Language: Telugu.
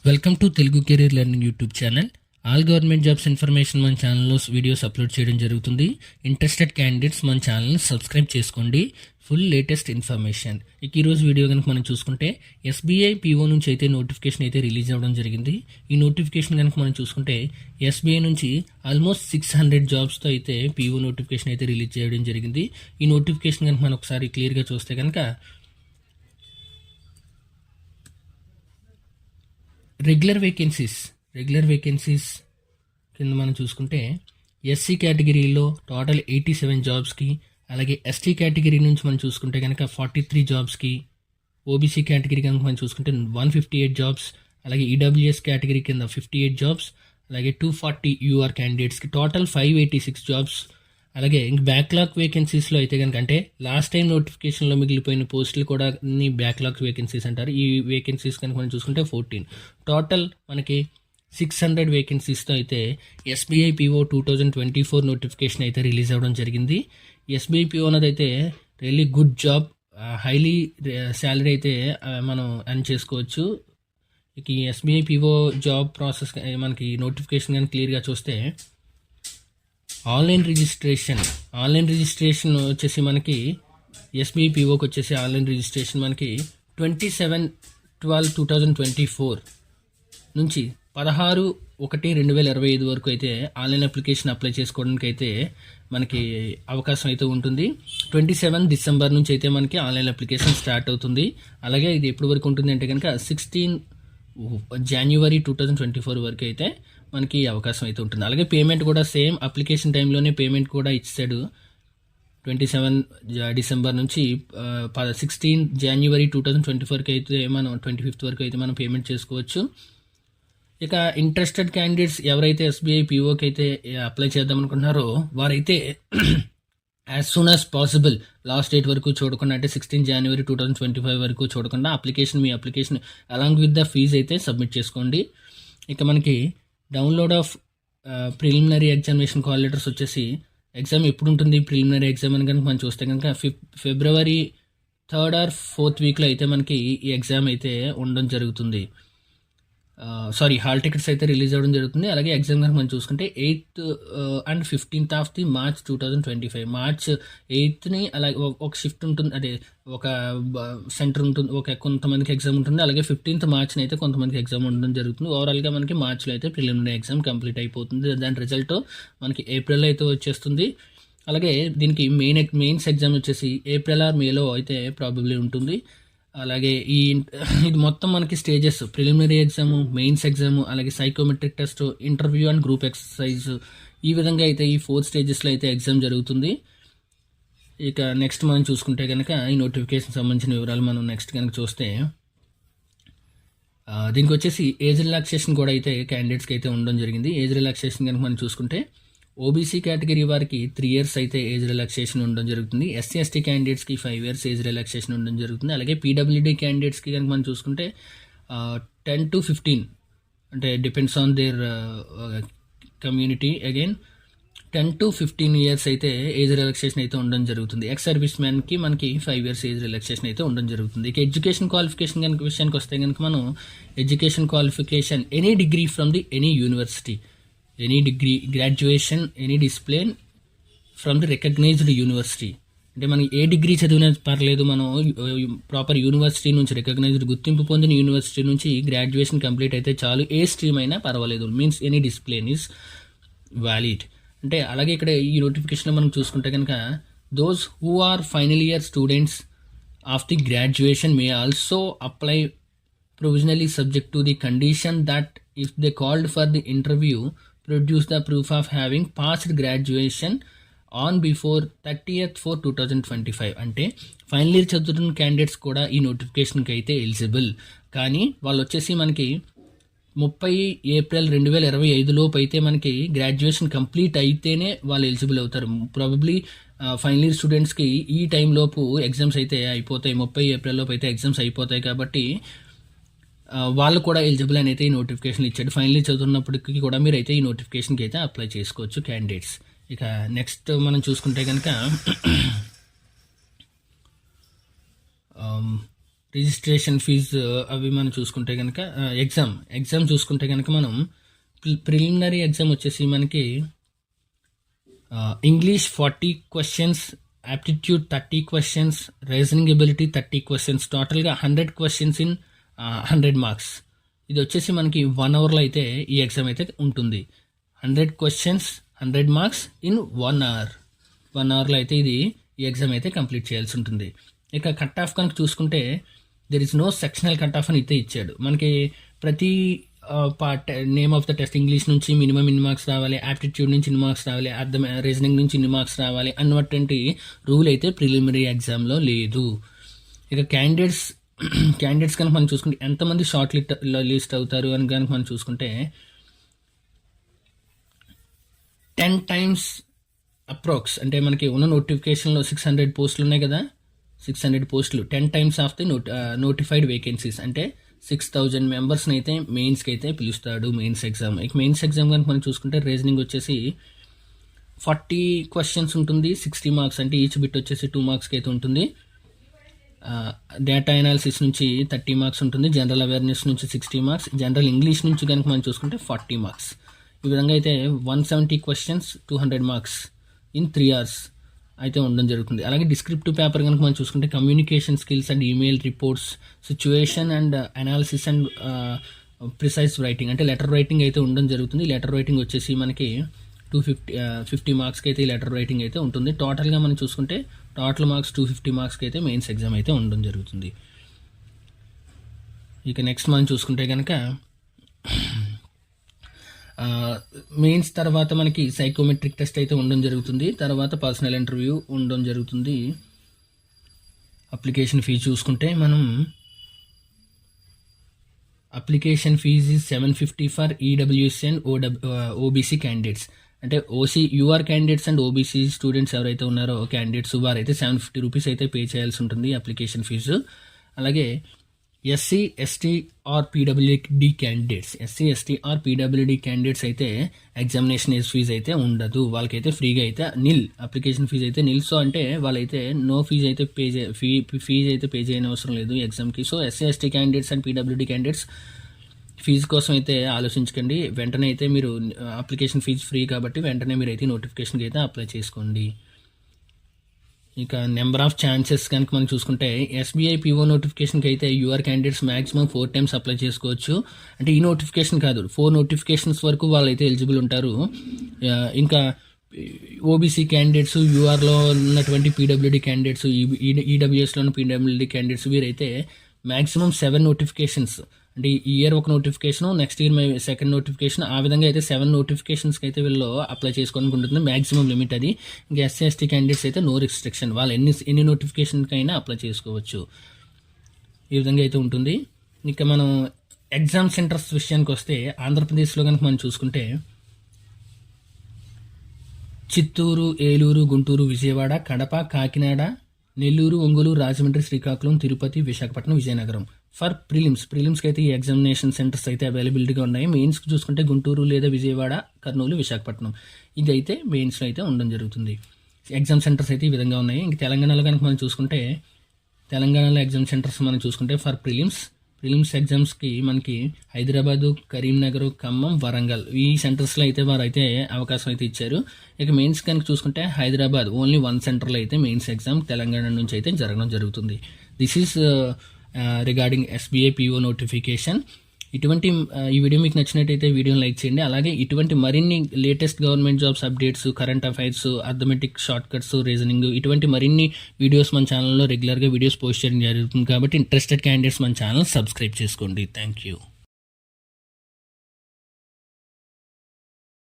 Welcome to Telugu career learning YouTube channel. All government jobs information మన ఛానల్లో వీడియోస్ అప్లోడ్ చేయడం జరుగుతుంది. ఇంట్రెస్టెడ్ క్యాండిడేట్స్ మన ఛానల్ని సబ్స్క్రైబ్ చేసుకోండి. Full latest information. ఈరోజు వీడియో కనుక మనం చూసుకుంటే ఎస్బీఐ పీఓ నుంచి అయితే నోటిఫికేషన్ అయితే రిలీజ్ అవ్వడం జరిగింది. ఈ నోటిఫికేషన్ కనుక మనం చూసుకుంటే ఎస్బీఐ నుంచి ఆల్మోస్ట్ 600 జాబ్స్తో అయితే పీఓ నోటిఫికేషన్ అయితే రిలీజ్ చేయడం జరిగింది. ఈ నోటిఫికేషన్ కనుక మనం ఒకసారి క్లియర్గా చూస్తే కనుక రెగ్యులర్ వేకెన్సీస్ కింద మనం చూసుకుంటే ఎస్సీ కేటగిరీలో టోటల్ 87 జాబ్స్కి, అలాగే ఎస్టీ కేటగిరీ నుంచి మనం చూసుకుంటే కనుక 43 జాబ్స్కి, ఓబీసీ కేటగిరీ కనుక మనం చూసుకుంటే 158 జాబ్స్, అలాగే ఈడబ్ల్యూఎస్ కేటగిరీ కింద 58 జాబ్స్, అలాగే 240 యూఆర్ క్యాండిడేట్స్కి టోటల్ 586 జాబ్స్. అలాగే ఇంక బ్యాక్లాగ్ వేకెన్సీస్లో అయితే కనుక అంటే లాస్ట్ టైం నోటిఫికేషన్లో మిగిలిపోయిన పోస్టులు కూడా బ్యాక్లాగ్ వేకెన్సీస్ అంటారు. ఈ వేకెన్సీస్ కనుక మనం చూసుకుంటే 14. టోటల్ మనకి 600 వేకెన్సీస్తో అయితే ఎస్బీఐ పీఓ 2024 నోటిఫికేషన్ అయితే రిలీజ్ అవ్వడం జరిగింది. ఎస్బీఐ పీఓ అన్నది అయితే really good job, highly salary అయితే మనం ఎర్న్ చేసుకోవచ్చు. ఇక ఈ ఎస్బీఐ పీఓ జాబ్ ప్రాసెస్ మనకి నోటిఫికేషన్ కానీ క్లియర్గా చూస్తే ఆన్లైన్ రిజిస్ట్రేషన్ వచ్చేసి మనకి ఎస్బీఐ పీఓకి వచ్చేసి ఆన్లైన్ రిజిస్ట్రేషన్ మనకి 27/12/2024 నుంచి 16/1/2025 వరకు అయితే ఆన్లైన్ అప్లికేషన్ అప్లై చేసుకోవడానికి అయితే మనకి అవకాశం అయితే ఉంటుంది. 27 డిసెంబర్ నుంచి అయితే మనకి ఆన్లైన్ అప్లికేషన్ స్టార్ట్ అవుతుంది. అలాగే ఇది ఎప్పటి వరకు ఉంటుంది అంటే కనుక 16 జనవరి 2024 వరకు అయితే మనకి అవకాశం అయితే ఉంటుంది. అలాగే పేమెంట్ కూడా సేమ్ అప్లికేషన్ టైంలోనే పేమెంట్ కూడా ఇచ్చాడు. 27 డిసెంబర్ నుంచి 16 జనవరి 2024కి అయితే మనం 25th వరకు అయితే మనం పేమెంట్ చేసుకోవచ్చు. ఇక ఇంట్రెస్టెడ్ క్యాండిడేట్స్ ఎవరైతే ఎస్బీఐ పీఓకి అయితే అప్లై చేద్దాం అనుకుంటున్నారో వారైతే as soon as possible last date వరకు చూడకుండా, అంటే 16 జనవరి 2025 వరకు చూడకుండా మీ application along with the fees అయితే సబ్మిట్ చేసుకోండి. ఇక మనకి download of preliminary examination call letters వచ్చేసి ఎగ్జామ్ ఎప్పుడు ఉంటుంది, ప్రిలిమినరీ ఎగ్జామ్ అని కనుక మనం చూస్తే కనుక ఫిబ్రవరి 3rd or 4th వీక్లో అయితే మనకి ఈ ఎగ్జామ్ అయితే ఉండడం జరుగుతుంది. హాల్ టికెట్స్ అయితే రిలీజ్ అవ్వడం జరుగుతుంది. అలాగే ఎగ్జామ్ కనుక మనం చూసుకుంటే 8th and 15th of the March 2025, March 8th అలాగే ఒక షిఫ్ట్ ఉంటుంది, అదే ఒక సెంటర్ ఉంటుంది, కొంతమందికి ఎగ్జామ్ ఉంటుంది. అలాగే 15th మార్చ్ని అయితే కొంతమందికి ఎగ్జామ్ ఉండడం జరుగుతుంది. ఓవరాల్గా మనకి మార్చ్లో అయితే ప్రిలిమినరీ ఎగ్జామ్ కంప్లీట్ అయిపోతుంది. దాని రిజల్ట్ మనకి ఏప్రిల్లో అయితే వచ్చేస్తుంది. అలాగే దీనికి మెయిన్స్ ఎగ్జామ్ వచ్చేసి ఏప్రిల్ ఆర్ మేలో అయితే ప్రాబబ్లీ ఉంటుంది. అలాగే ఇది మొత్తం మనకి stages preliminary exam, mains exam, అలాగే psychometric test, interview and group exercise, ఈ విధంగా అయితే ఈ 4 స్టేజెస్లో అయితే ఎగ్జామ్ జరుగుతుంది. ఇక నెక్స్ట్ మనం చూసుకుంటే కనుక ఈ నోటిఫికేషన్ సంబంధించిన వివరాలు మనం నెక్స్ట్ కనుక చూస్తే దీనికి వచ్చేసి ఏజ్ రిలాక్సేషన్ కూడా అయితే క్యాండిడేట్స్కి అయితే ఉండడం జరిగింది. ఏజ్ రిలాక్సేషన్ కనుక మనం చూసుకుంటే ఓబీసీ కేటగిరీ వారికి 3 years అయితే ఏజ్ రిలాక్సేషన్ ఉండడం జరుగుతుంది. ఎస్సీ ఎస్టీ క్యాండిడేట్స్కి 5 years ఏజ్ రిలాక్సేషన్ ఉండడం జరుగుతుంది. అలాగే పీడబ్ల్యూడీ క్యాండిడేట్స్కి కనుక మనం చూసుకుంటే 10 to 15, అంటే depends on their community, again 10 to 15 years అయితే ఏజ్ రిలాక్సేషన్ అయితే ఉండడం జరుగుతుంది. ఎక్స్ సర్వీస్ మ్యాన్కి మనకి 5 years ఏజ్ రిలాక్సేషన్ అయితే ఉండడం జరుగుతుంది. ఇక ఎడ్యుకేషన్ క్వాలిఫికేషన్ కనుక విషయానికి వస్తే కనుక మనం education qualification any degree from the any university, any degree, graduation, any discipline from the recognized university, అంటే మనం ఏ డిగ్రీ చదివినా పర్లేదు, మనం ప్రాపర్ యూనివర్సిటీ నుంచి, రికగ్నైజ్డ్ గుర్తింపు పొందిన యూనివర్సిటీ నుంచి గ్రాడ్యుయేషన్ కంప్లీట్ అయితే చాలు, ఏ స్ట్రీమ్ అయినా పర్వాలేదు, means any discipline is valid. అంటే అలాగే ఇక్కడ ఈ నోటిఫికేషన్లో మనం చూసుకుంటే కనుక those who are final year students of the graduation may also apply provisionally subject to the condition that if they called for the interview produce the proof of having passed graduation on before 30/4/2025. అంటే ఫైనల్ ఇయర్ చదువుతున్న క్యాండిడేట్స్ కూడా ఈ నోటిఫికేషన్కి అయితే ఎలిజిబుల్. కానీ వాళ్ళు వచ్చేసి మనకి 30 ఏప్రిల్ 2025 లోపు అయితే మనకి గ్రాడ్యుయేషన్ కంప్లీట్ అయితేనే వాళ్ళు ఎలిజిబుల్ అవుతారు. ప్రాబబ్లీ ఫైనల్ ఇయర్ స్టూడెంట్స్కి ఈ టైం లోపు ఎగ్జామ్స్ అయితే అయిపోతాయి, 30 ఏప్రిల్ లోపు అయితే ఎగ్జామ్స్ అయిపోతాయి. కాబట్టి వాళ్ళు కూడా ఎలిజిబుల్ అని అయితే ఈ నోటిఫికేషన్ ఇచ్చాడు. ఫైనల్లీ చదువుతున్నప్పటికీ కూడా మీరు అయితే ఈ నోటిఫికేషన్కి అయితే అప్లై చేసుకోవచ్చు క్యాండిడేట్స్. ఇక నెక్స్ట్ మనం చూసుకుంటే కనుక రిజిస్ట్రేషన్ ఫీజు అవి మనం చూసుకుంటే కనుక ఎగ్జామ్ చూసుకుంటే కనుక మనం ప్రిలిమినరీ ఎగ్జామ్ వచ్చేసి మనకి English 40 questions, aptitude 30 questions, reasoning ability 30 questions, టోటల్గా 100 క్వశ్చన్స్ ఇన్ 100 మార్క్స్. ఇది వచ్చేసి మనకి 1 అవర్లో అయితే ఈ ఎగ్జామ్ అయితే ఉంటుంది. 100 క్వశ్చన్స్ 100 మార్క్స్ ఇన్ 1 అవర్. 1 అవర్లో అయితే ఈ ఎగ్జామ్ అయితే కంప్లీట్ చేయాల్సి ఉంటుంది. ఇక కట్ ఆఫ్ కనుక చూసుకుంటే there is no sectional cut off అని అయితే ఇచ్చాడు. మనకి ప్రతి part name of the test English నుంచి మినిమం ఇన్ని మార్క్స్ రావాలి, యాప్టిట్యూడ్ నుంచి ఇన్ని మార్క్స్ రావాలి, రీజనింగ్ నుంచి ఇన్ని మార్క్స్ రావాలి అన్నటువంటి రూల్ అయితే ప్రిలిమినరీ ఎగ్జామ్లో లేదు. ఇక క్యాండిడేట్స్ కనుక మనం చూసుకుంటే ఎంతమంది షార్ట్ లిస్ట్ అవుతారు అని కనుక మనం చూసుకుంటే 10 times అప్రాక్స్, అంటే మనకి ఉన్న నోటిఫికేషన్లో 600 పోస్టులు ఉన్నాయి కదా, 600 పోస్టులు 10 times of the notified vacancies, అంటే 6000 మెంబర్స్ని అయితే మెయిన్స్కి అయితే పిలుస్తాడు మెయిన్స్ ఎగ్జామ్. ఇక మెయిన్స్ ఎగ్జామ్ కనుక మనం చూసుకుంటే రీజనింగ్ వచ్చేసి 40 క్వశ్చన్స్ ఉంటుంది, 60 మార్క్స్, అంటే ఈచ్ బిట్ వచ్చేసి 2 మార్క్స్కి అయితే ఉంటుంది. డేటా అనాలిసిస్ నుంచి 30 మార్క్స్ ఉంటుంది, జనరల్ అవేర్నెస్ నుంచి 60 మార్క్స్, జనరల్ ఇంగ్లీష్ నుంచి కనుక మనం చూసుకుంటే 40 మార్క్స్. ఈ విధంగా అయితే 170 క్వశ్చన్స్ 200 మార్క్స్ ఇన్ 3 hours అయితే ఉండడం జరుగుతుంది. అలాగే డిస్క్రిప్టివ్ పేపర్ కనుక మనం చూసుకుంటే communication skills and email reports, situation and analysis and precise writing, అంటే లెటర్ రైటింగ్ అయితే ఉండడం జరుగుతుంది. లెటర్ రైటింగ్ వచ్చేసి మనకి 50 మార్క్స్కి అయితే ఈ లెటర్ రైటింగ్ అయితే ఉంటుంది. టోటల్గా మనం చూసుకుంటే టోటల్ మార్క్స్ 250 మార్క్స్కి అయితే మెయిన్స్ ఎగ్జామ్ అయితే ఉండడం జరుగుతుంది. ఇక నెక్స్ట్ మనం చూసుకుంటే కనుక మెయిన్స్ తర్వాత మనకి సైకోమెట్రిక్ టెస్ట్ అయితే ఉండడం జరుగుతుంది. తర్వాత పర్సనల్ ఇంటర్వ్యూ ఉండడం జరుగుతుంది. అప్లికేషన్ ఫీజు చూసుకుంటే మనం application fee 750 for EWS and OBC candidates, అంటే UR candidates and OBC students ఎవరైతే ఉన్నారో క్యాండిడేట్స్ వారైతే 750 రూపీస్ అయితే పే చేయాల్సి ఉంటుంది అప్లికేషన్ ఫీజు. అలాగే SC ST or PWD candidates అయితే ఎగ్జామినేషన్ ఫీజు అయితే ఉండదు, వాళ్ళకైతే ఫ్రీగా అయితే అప్లికేషన్ ఫీజు అయితే సో అంటే వాళ్ళైతే నో ఫీజు అయితే ఫీజు అయితే పే చేయని అవసరం లేదు ఎగ్జామ్కి. So SC ST candidates and PWD candidates fee కోసం అయితే ఆలోచించకండి, వెంటనే అయితే మీరు అప్లికేషన్ ఫీజు ఫ్రీ కాబట్టి వెంటనే మీరు అయితే నోటిఫికేషన్కి అయితే అప్లై చేసుకోండి. ఇక నెంబర్ ఆఫ్ ఛాన్సెస్ కనుక మనం చూసుకుంటే ఎస్బీఐ పీఓ నోటిఫికేషన్కి అయితే you're candidates maximum 4 times apply చేసుకోవచ్చు. అంటే ఈ నోటిఫికేషన్ కాదు, 4 notifications వరకు వాళ్ళైతే ఎలిజిబుల్ ఉంటారు. ఇంకా ఓబీసీ క్యాండిడేట్స్, యూఆర్లో ఉన్నటువంటి పీడబ్ల్యూడి క్యాండిడేట్స్, ఈడబ్ల్యూఎస్లో ఉన్న పీడబ్ల్యూడి క్యాండిడేట్స్ వీరైతే మ్యాక్సిమం 7 notifications, అంటే ఈ ఇయర్ ఒక notification, next year second notification, ఆ విధంగా అయితే 7 notificationsకి అయితే వీళ్ళు అప్లై చేసుకోవడానికి ఉంటుంది, మ్యాక్సిమం లిమిట్ అది. ఇంకా ఎస్సీ ఎస్టీ క్యాండిడేట్స్ అయితే నో రిస్ట్రిక్షన్, వాళ్ళు ఎన్ని నోటిఫికేషన్కి అయినా అప్లై చేసుకోవచ్చు. ఈ విధంగా అయితే ఉంటుంది. ఇంకా మనం ఎగ్జామ్ సెంటర్స్ విషయానికి వస్తే ఆంధ్రప్రదేశ్లో కనుక మనం చూసుకుంటే చిత్తూరు, ఏలూరు, గుంటూరు, విజయవాడ, కడప, కాకినాడ, నెల్లూరు, ఒంగోలు, రాజమండ్రి, శ్రీకాకుళం, తిరుపతి, విశాఖపట్నం, విజయనగరం. ఫర్ ప్రిలిమ్స్కి అయితే ఈ ఎగ్జామినేషన్ సెంటర్స్ అయితే అవైలబిలిటీగా ఉన్నాయి. మెయిన్స్కి చూసుకుంటే గుంటూరు లేదా విజయవాడ, కర్నూలు, విశాఖపట్నం ఇది అయితే మెయిన్స్లో అయితే ఉండడం జరుగుతుంది. ఎగ్జామ్ సెంటర్స్ అయితే ఈ విధంగా ఉన్నాయి. ఇంక తెలంగాణలో కనుక మనం చూసుకుంటే తెలంగాణలో ఎగ్జామ్ సెంటర్స్ మనం చూసుకుంటే ఫర్ ప్రిలిమ్స్ ఎగ్జామ్స్కి మనకి హైదరాబాదు, కరీంనగర్, ఖమ్మం, వరంగల్ ఈ సెంటర్స్లో అయితే వారు అయితే అవకాశం అయితే ఇచ్చారు. ఇక మెయిన్స్ కనుక చూసుకుంటే హైదరాబాద్ ఓన్లీ 1 సెంటర్లో అయితే మెయిన్స్ ఎగ్జామ్ తెలంగాణ నుంచి అయితే జరగడం జరుగుతుంది. This is regarding SBI PO notification. ఈ వీడియో మీకు నచ్చినట్టయితే వీడియోని లైక్ చేయండి. అలాగే ఇటువంటి మరిన్ని latest government jobs updates, current affairs, arithmetic short cuts, reasoning ఇటువంటి మరిన్ని వీడియోస్ మన ఛానల్లో రెగ్యులర్గా వీడియోస్ పోస్ట్ చేయడం జరుగుతుంది. కాబట్టి ఇంట్రెస్టెడ్ క్యాండిడేట్స్ మన ఛానల్ సబ్స్క్రైబ్ చేసుకోండి. Thank you.